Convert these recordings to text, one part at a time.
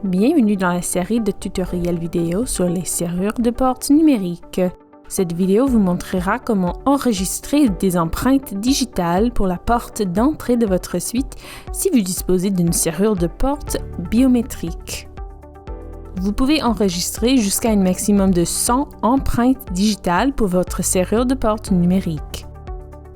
Bienvenue dans la série de tutoriels vidéo sur les serrures de porte numériques. Cette vidéo vous montrera comment enregistrer des empreintes digitales pour la porte d'entrée de votre suite si vous disposez d'une serrure de porte biométrique. Vous pouvez enregistrer jusqu'à un maximum de 100 empreintes digitales pour votre serrure de porte numérique.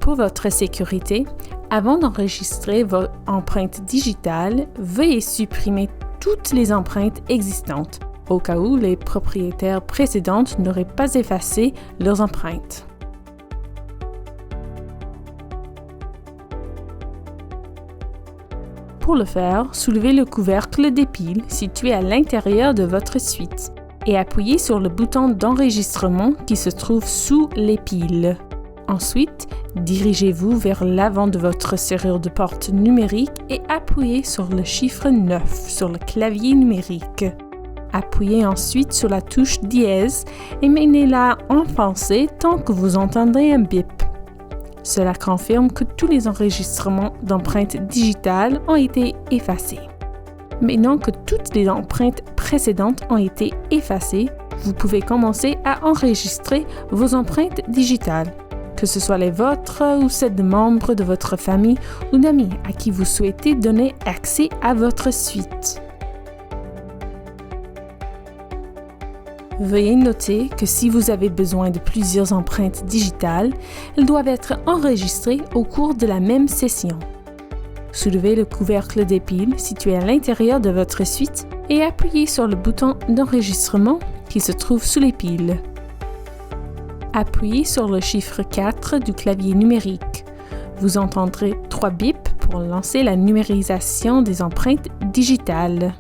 Pour votre sécurité, avant d'enregistrer votre empreinte digitale, veuillez supprimer toutes les empreintes existantes, au cas où les propriétaires précédentes n'auraient pas effacé leurs empreintes. Pour le faire, soulevez le couvercle des piles situé à l'intérieur de votre suite et appuyez sur le bouton d'enregistrement qui se trouve sous les piles. Ensuite, dirigez-vous vers l'avant de votre serrure de porte numérique et appuyez sur le chiffre 9 sur le clavier numérique. Appuyez ensuite sur la touche dièse et maintenez-la enfoncée tant que vous entendrez un bip. Cela confirme que tous les enregistrements d'empreintes digitales ont été effacés. Maintenant que toutes les empreintes précédentes ont été effacées, vous pouvez commencer à enregistrer vos empreintes digitales, que ce soit les vôtres ou celles de membres de votre famille ou d'amis à qui vous souhaitez donner accès à votre suite. Veuillez noter que si vous avez besoin de plusieurs empreintes digitales, elles doivent être enregistrées au cours de la même session. Soulevez le couvercle des piles situé à l'intérieur de votre suite et appuyez sur le bouton d'enregistrement qui se trouve sous les piles. Appuyez sur le chiffre 4 du clavier numérique. Vous entendrez 3 bips pour lancer la numérisation des empreintes digitales.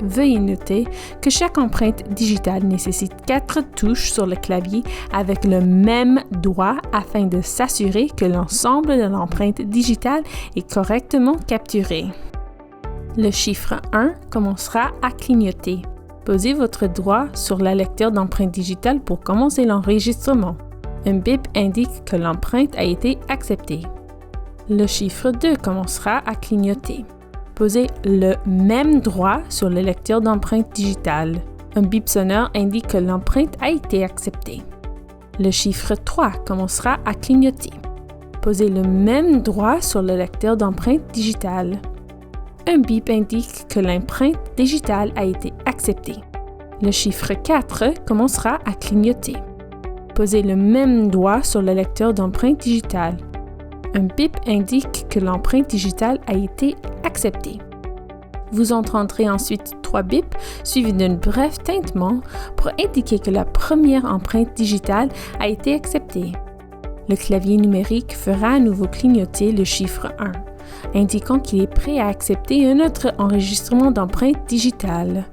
Veuillez noter que chaque empreinte digitale nécessite 4 touches sur le clavier avec le même doigt afin de s'assurer que l'ensemble de l'empreinte digitale est correctement capturé. Le chiffre 1 commencera à clignoter. Posez votre doigt sur le lecteur d'empreintes digitales pour commencer l'enregistrement. Un bip indique que l'empreinte a été acceptée. Le chiffre 2 commencera à clignoter. Posez le même doigt sur le lecteur d'empreintes digitales. Un bip sonore indique que l'empreinte a été acceptée. Le chiffre 3 commencera à clignoter. Posez le même doigt sur le lecteur d'empreintes digitales. Un bip indique que l'empreinte digitale a été acceptée. Le chiffre 4 commencera à clignoter. Posez le même doigt sur le lecteur d'empreintes digitales. Un bip indique que l'empreinte digitale a été acceptée. Vous entendrez ensuite 3 bips suivis d'un bref tintement pour indiquer que la première empreinte digitale a été acceptée. Le clavier numérique fera à nouveau clignoter le chiffre 1, indiquant qu'il est prêt à accepter un autre enregistrement d'empreinte digitale.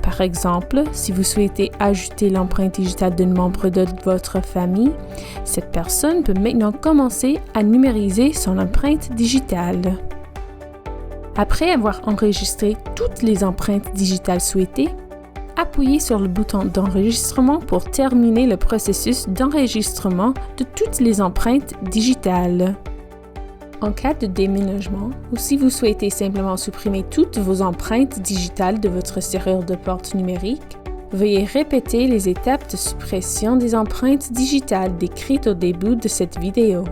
Par exemple, si vous souhaitez ajouter l'empreinte digitale d'un membre de votre famille, cette personne peut maintenant commencer à numériser son empreinte digitale. Après avoir enregistré toutes les empreintes digitales souhaitées, appuyez sur le bouton d'enregistrement pour terminer le processus d'enregistrement de toutes les empreintes digitales. En cas de déménagement ou si vous souhaitez simplement supprimer toutes vos empreintes digitales de votre serrure de porte numérique, veuillez répéter les étapes de suppression des empreintes digitales décrites au début de cette vidéo.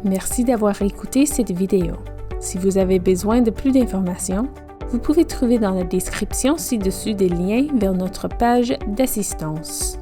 Merci d'avoir écouté cette vidéo. Si vous avez besoin de plus d'informations, vous pouvez trouver dans la description ci-dessus des liens vers notre page d'assistance.